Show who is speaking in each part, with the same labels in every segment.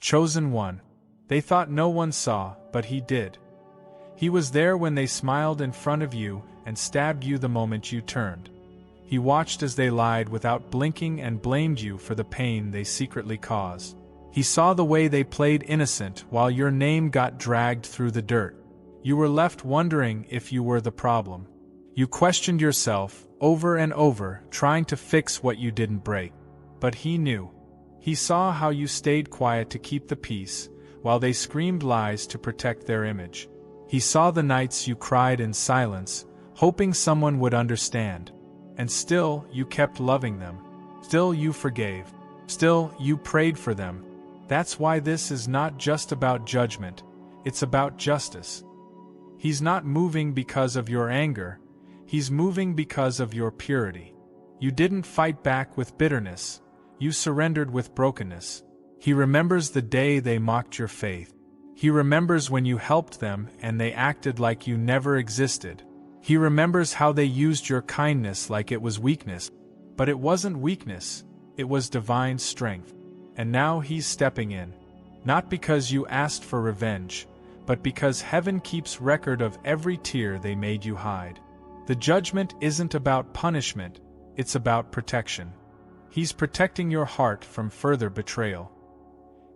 Speaker 1: chosen one. They thought no one saw, but he did. He was there when they smiled in front of you and stabbed you the moment you turned. He watched as they lied without blinking and blamed you for the pain they secretly caused. He saw the way they played innocent while your name got dragged through the dirt. You were left wondering if you were the problem. You questioned yourself over and over, trying to fix what you didn't break. But he knew. He saw how you stayed quiet to keep the peace, while they screamed lies to protect their image. He saw the nights you cried in silence, hoping someone would understand. And still, you kept loving them. Still, you forgave. Still, you prayed for them. That's why this is not just about judgment, it's about justice. He's not moving because of your anger, he's moving because of your purity. You didn't fight back with bitterness, you surrendered with brokenness. He remembers the day they mocked your faith. He remembers when you helped them and they acted like you never existed. He remembers how they used your kindness like it was weakness. But it wasn't weakness, it was divine strength. And now he's stepping in. Not because you asked for revenge, but because heaven keeps record of every tear they made you hide. The judgment isn't about punishment, it's about protection. He's protecting your heart from further betrayal.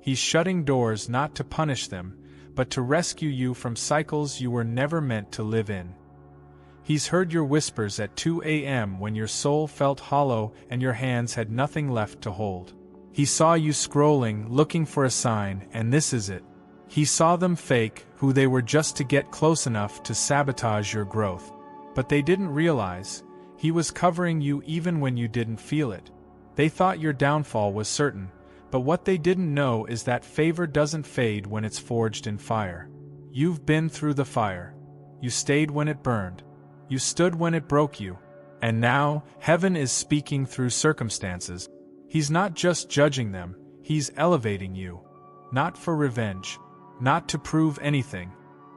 Speaker 1: He's shutting doors not to punish them, but to rescue you from cycles you were never meant to live in. He's heard your whispers at 2 a.m. when your soul felt hollow and your hands had nothing left to hold. He saw you scrolling, looking for a sign, and this is it. He saw them fake, who they were just to get close enough to sabotage your growth. But they didn't realize, he was covering you even when you didn't feel it. They thought your downfall was certain, but what they didn't know is that favor doesn't fade when it's forged in fire. You've been through the fire. You stayed when it burned. You stood when it broke you. And now, heaven is speaking through circumstances. He's not just judging them, he's elevating you. Not for revenge, not to prove anything,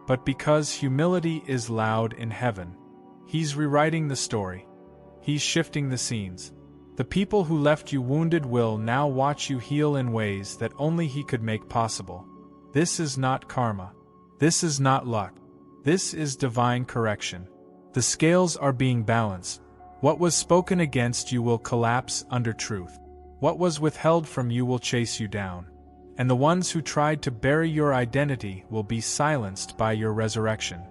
Speaker 1: but because humility is loud in heaven. He's rewriting the story. He's shifting the scenes. The people who left you wounded will now watch you heal in ways that only he could make possible. This is not karma. This is not luck. This is divine correction. The scales are being balanced. What was spoken against you will collapse under truth. What was withheld from you will chase you down. And the ones who tried to bury your identity will be silenced by your resurrection.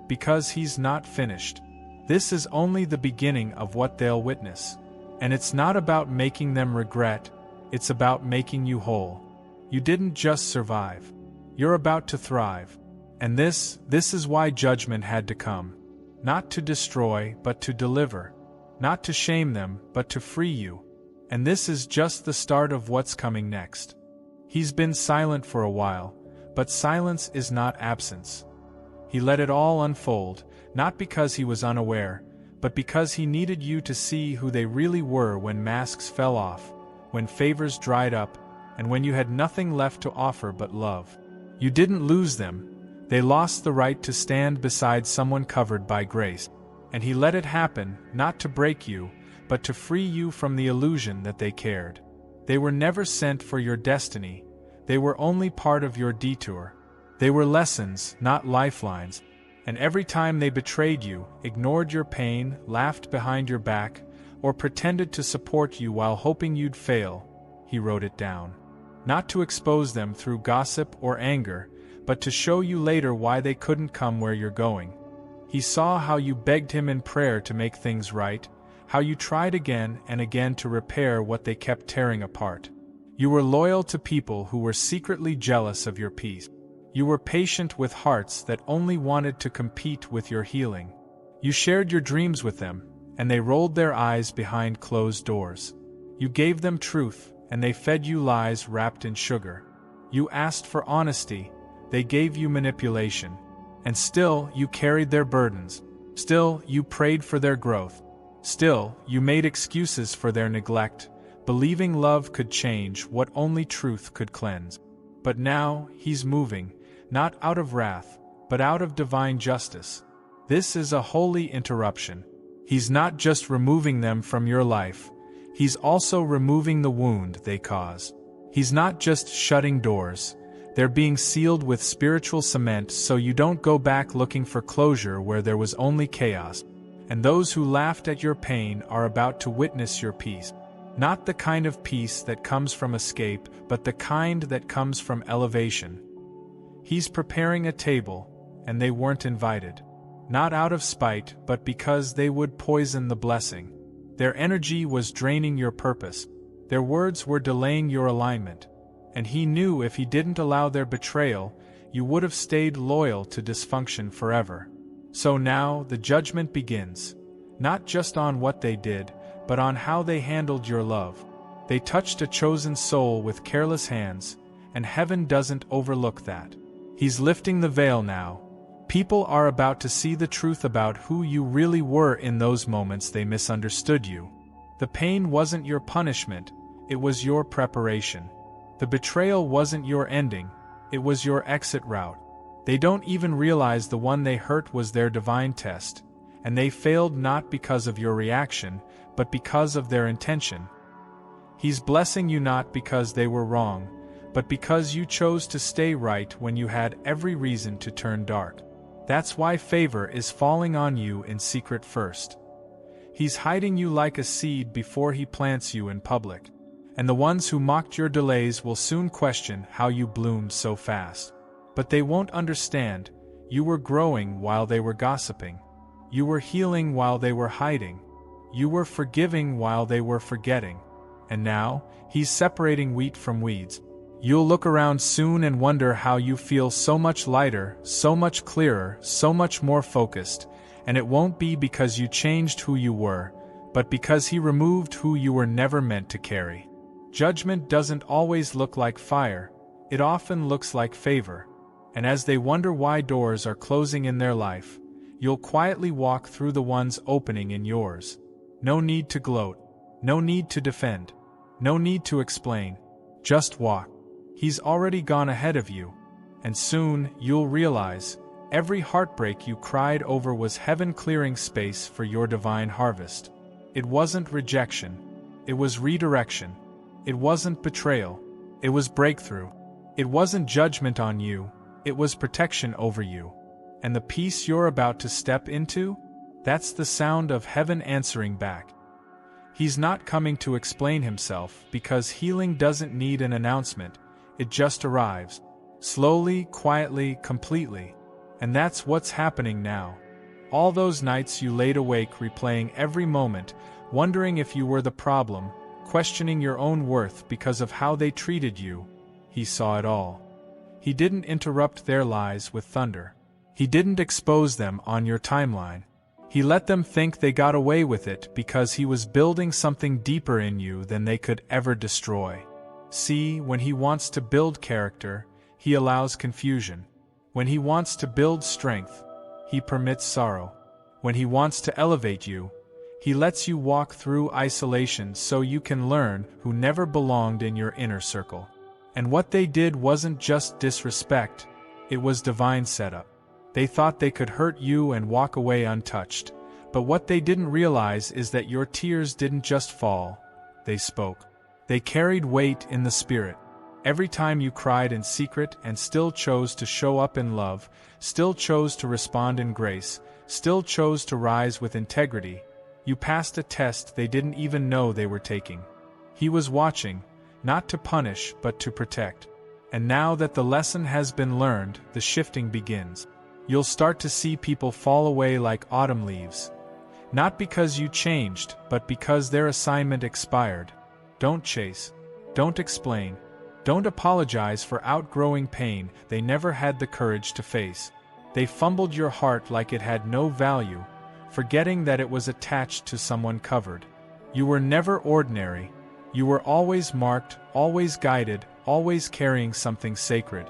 Speaker 1: Because he's not finished. This is only the beginning of what they'll witness. And it's not about making them regret, it's about making you whole. You didn't just survive. You're about to thrive. And this is why judgment had to come. Not to destroy, but to deliver. Not to shame them, but to free you. And this is just the start of what's coming next. He's been silent for a while, but silence is not absence. He let it all unfold, not because he was unaware, but because he needed you to see who they really were when masks fell off, when favors dried up, and when you had nothing left to offer but love. You didn't lose them. They lost the right to stand beside someone covered by grace. And he let it happen, not to break you, but to free you from the illusion that they cared. They were never sent for your destiny. They were only part of your detour. They were lessons, not lifelines. And every time they betrayed you, ignored your pain, laughed behind your back, or pretended to support you while hoping you'd fail, he wrote it down. Not to expose them through gossip or anger, but to show you later why they couldn't come where you're going. He saw how you begged him in prayer to make things right, how you tried again and again to repair what they kept tearing apart. You were loyal to people who were secretly jealous of your peace. You were patient with hearts that only wanted to compete with your healing. You shared your dreams with them, and they rolled their eyes behind closed doors. You gave them truth, and they fed you lies wrapped in sugar. You asked for honesty, they gave you manipulation. And still, you carried their burdens. Still, you prayed for their growth. Still, you made excuses for their neglect, believing love could change what only truth could cleanse. But now, he's moving. Not out of wrath, but out of divine justice. This is a holy interruption. He's not just removing them from your life, he's also removing the wound they cause. He's not just shutting doors, they're being sealed with spiritual cement so you don't go back looking for closure where there was only chaos. And those who laughed at your pain are about to witness your peace. Not the kind of peace that comes from escape, but the kind that comes from elevation. He's preparing a table, and they weren't invited. Not out of spite, but because they would poison the blessing. Their energy was draining your purpose. Their words were delaying your alignment. And he knew if he didn't allow their betrayal, you would have stayed loyal to dysfunction forever. So now the judgment begins. Not just on what they did, but on how they handled your love. They touched a chosen soul with careless hands, and heaven doesn't overlook that. He's lifting the veil now. People are about to see the truth about who you really were in those moments they misunderstood you. The pain wasn't your punishment, it was your preparation. The betrayal wasn't your ending, it was your exit route. They don't even realize the one they hurt was their divine test, and they failed not because of your reaction, but because of their intention. He's blessing you not because they were wrong, but because you chose to stay right when you had every reason to turn dark. That's why favor is falling on you in secret first. He's hiding you like a seed before he plants you in public. And the ones who mocked your delays will soon question how you bloomed so fast. But they won't understand, you were growing while they were gossiping. You were healing while they were hiding. You were forgiving while they were forgetting. And now, he's separating wheat from weeds. You'll look around soon and wonder how you feel so much lighter, so much clearer, so much more focused, and it won't be because you changed who you were, but because he removed who you were never meant to carry. Judgment doesn't always look like fire, it often looks like favor. And as they wonder why doors are closing in their life, you'll quietly walk through the ones opening in yours. No need to gloat, no need to defend, no need to explain, just walk. He's already gone ahead of you, and soon you'll realize every heartbreak you cried over was heaven clearing space for your divine harvest. It wasn't rejection, it was redirection. It wasn't betrayal, it was breakthrough. It wasn't judgment on you, it was protection over you. And the peace you're about to step into? That's the sound of heaven answering back. He's not coming to explain himself because healing doesn't need an announcement, it just arrives. Slowly, quietly, completely. And that's what's happening now. All those nights you laid awake replaying every moment, wondering if you were the problem, questioning your own worth because of how they treated you, he saw it all. He didn't interrupt their lies with thunder. He didn't expose them on your timeline. He let them think they got away with it because he was building something deeper in you than they could ever destroy. See, when he wants to build character, he allows confusion. When he wants to build strength, he permits sorrow. When he wants to elevate you, he lets you walk through isolation so you can learn who never belonged in your inner circle. And what they did wasn't just disrespect, it was divine setup. They thought they could hurt you and walk away untouched. But what they didn't realize is that your tears didn't just fall, they spoke. They carried weight in the spirit. Every time you cried in secret and still chose to show up in love, still chose to respond in grace, still chose to rise with integrity, you passed a test they didn't even know they were taking. He was watching, not to punish but to protect. And now that the lesson has been learned, the shifting begins. You'll start to see people fall away like autumn leaves. Not because you changed, but because their assignment expired. Don't chase. Don't explain. Don't apologize for outgrowing pain they never had the courage to face. They fumbled your heart like it had no value, forgetting that it was attached to someone covered. You were never ordinary. You were always marked, always guided, always carrying something sacred.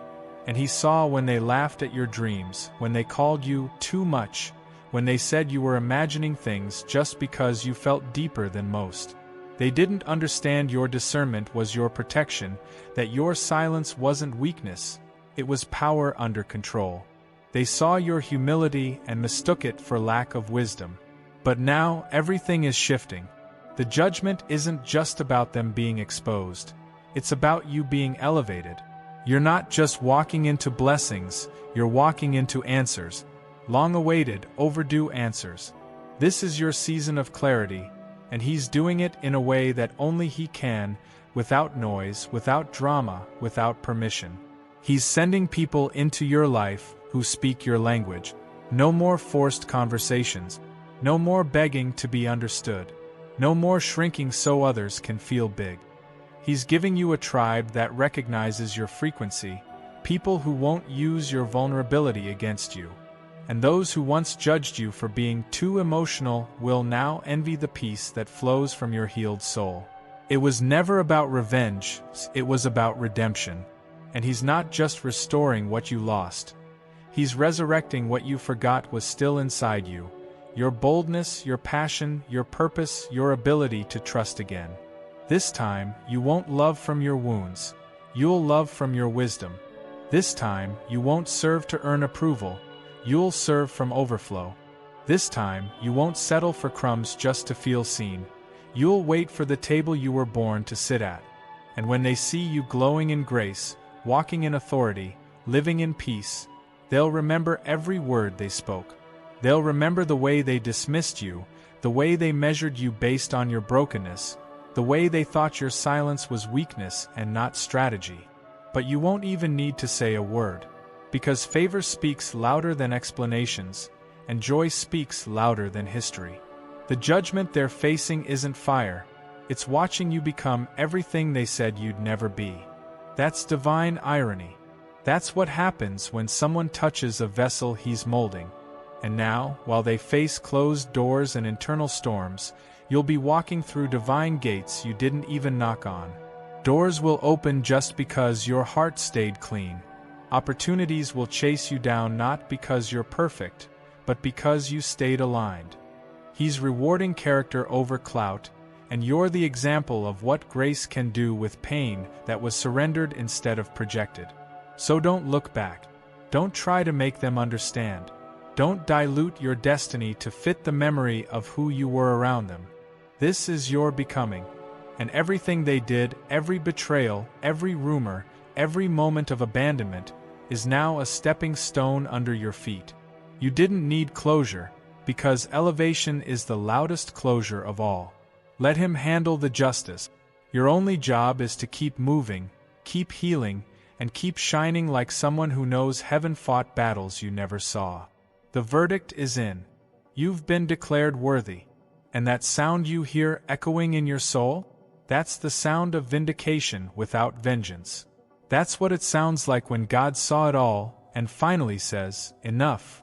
Speaker 1: And he saw when they laughed at your dreams, when they called you too much, when they said you were imagining things just because you felt deeper than most. They didn't understand your discernment was your protection, that your silence wasn't weakness, it was power under control. They saw your humility and mistook it for lack of wisdom. But now everything is shifting. The judgment isn't just about them being exposed. It's about you being elevated. You're not just walking into blessings, you're walking into answers. Long-awaited, overdue answers. This is your season of clarity, and He's doing it in a way that only He can, without noise, without drama, without permission. He's sending people into your life who speak your language. No more forced conversations. No more begging to be understood. No more shrinking so others can feel big. He's giving you a tribe that recognizes your frequency, people who won't use your vulnerability against you. And those who once judged you for being too emotional will now envy the peace that flows from your healed soul. It was never about revenge, it was about redemption. And He's not just restoring what you lost. He's resurrecting what you forgot was still inside you. Your boldness, your passion, your purpose, your ability to trust again. This time, you won't love from your wounds. You'll love from your wisdom. This time, you won't serve to earn approval. You'll serve from overflow. This time, you won't settle for crumbs just to feel seen. You'll wait for the table you were born to sit at. And when they see you glowing in grace, walking in authority, living in peace, they'll remember every word they spoke. They'll remember the way they dismissed you, the way they measured you based on your brokenness, the way they thought your silence was weakness and not strategy. But you won't even need to say a word. Because favor speaks louder than explanations, and joy speaks louder than history. The judgment they're facing isn't fire, it's watching you become everything they said you'd never be. That's divine irony. That's what happens when someone touches a vessel He's molding. And now, while they face closed doors and internal storms, you'll be walking through divine gates you didn't even knock on. Doors will open just because your heart stayed clean. Opportunities will chase you down not because you're perfect, but because you stayed aligned. He's rewarding character over clout, and you're the example of what grace can do with pain that was surrendered instead of projected. So don't look back. Don't try to make them understand. Don't dilute your destiny to fit the memory of who you were around them. This is your becoming. And everything they did, every betrayal, every rumor, every moment of abandonment, is now a stepping stone under your feet. You didn't need closure, because elevation is the loudest closure of all. Let Him handle the justice. Your only job is to keep moving, keep healing, and keep shining like someone who knows heaven fought battles you never saw. The verdict is in. You've been declared worthy. And that sound you hear echoing in your soul? That's the sound of vindication without vengeance. That's what it sounds like when God saw it all and finally says, "Enough."